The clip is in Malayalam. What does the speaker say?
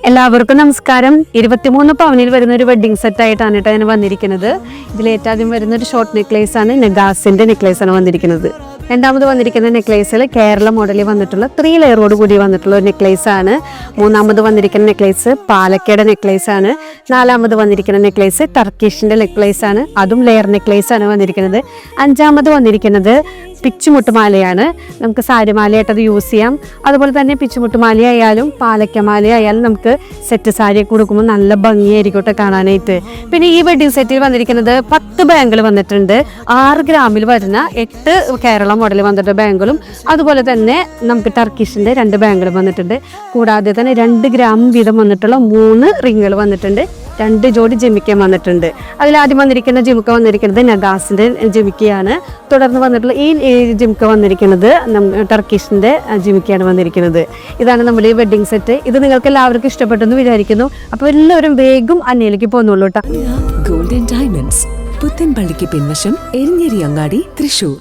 എല്ലാവർക്കും നമസ്കാരം. 23 പവനിൽ വരുന്ന ഒരു വെഡിങ് സെറ്റ് ആയിട്ടാണ് കേട്ടോ ഞാൻ വന്നിരിക്കുന്നത്. ഇതിൽ ഏറ്റവും ആദ്യം വരുന്ന ഒരു ഷോർട്ട് നെക്ലേസ് ആണ്, നഗാസിന്റെ നെക്ലേസ് ആണ് വന്നിരിക്കുന്നത്. രണ്ടാമത് വന്നിരിക്കുന്ന നെക്ലേസിൽ കേരള മോഡലിൽ വന്നിട്ടുള്ള 3 ലെയറോട് കൂടി വന്നിട്ടുള്ള ഒരു നെക്ലേസ് ആണ്. മൂന്നാമത് വന്നിരിക്കുന്ന നെക്ലേസ് പാലക്കയുടെ നെക്ലേസ് ആണ്. നാലാമത് വന്നിരിക്കുന്ന നെക്ലേസ് ടർക്കിഷിന്റെ നെക്ലേസ് ആണ്, അതും ലെയർ നെക്ലേസ് ആണ് വന്നിരിക്കുന്നത്. അഞ്ചാമത് വന്നിരിക്കുന്നത് പിച്ചുമുട്ടുമാലയാണ്. നമുക്ക് സാരിമാലയായിട്ട് അത് യൂസ് ചെയ്യാം. അതുപോലെ തന്നെ പിച്ചുമുട്ടുമാലയായാലും പാലക്കമാലയായാലും നമുക്ക് സെറ്റ് സാരിയൊക്കെ കൊടുക്കുമ്പോൾ നല്ല ഭംഗിയായിരിക്കട്ടെ കാണാനായിട്ട്. പിന്നെ ഈ വെഡിങ് സെറ്റിൽ വന്നിരിക്കുന്നത് 10 ബാങ്കിൾ വന്നിട്ടുണ്ട്. 6 ഗ്രാമിൽ വരുന്ന 8 കേരള മോഡൽ വന്നിട്ട് ബാങ്കിളും, അതുപോലെ തന്നെ നമുക്ക് ടർക്കിഷിന്റെ 2 ബാങ്കിളും വന്നിട്ടുണ്ട്. കൂടാതെ തന്നെ 2 ഗ്രാം വീതം വന്നിട്ടുള്ള 3 റിങ്ങുകൾ വന്നിട്ടുണ്ട്. 2 ജോഡി ജിമിക്ക വന്നിട്ടുണ്ട്. അതിലാദ്യം വന്നിരിക്കുന്ന ജിമിക്ക വന്നിരിക്കുന്നത് നഗാസിന്റെ ജിമിക്കയാണ്. തുടർന്ന് വന്നിട്ടുള്ള ഈ ജിമിക്ക വന്നിരിക്കുന്നത് ടർക്കിഷിന്റെ ജിമിക്കയാണ് വന്നിരിക്കുന്നത്. ഇതാണ് നമ്മുടെ ഈ വെഡിങ് സെറ്റ്. ഇത് നിങ്ങൾക്ക് എല്ലാവർക്കും ഇഷ്ടപ്പെട്ടെന്ന് വിചാരിക്കുന്നു. അപ്പോൾ എല്ലാവരും വേഗം അന്നയിലേക്ക് പോകുന്നുള്ളൂ കേട്ടോ. ഗോൾഡൻ ഡയമണ്ട്സ് പുത്തൻപള്ളിക്ക് പിൻവശം എരിഞ്ഞേരി അങ്ങാടി, തൃശൂർ.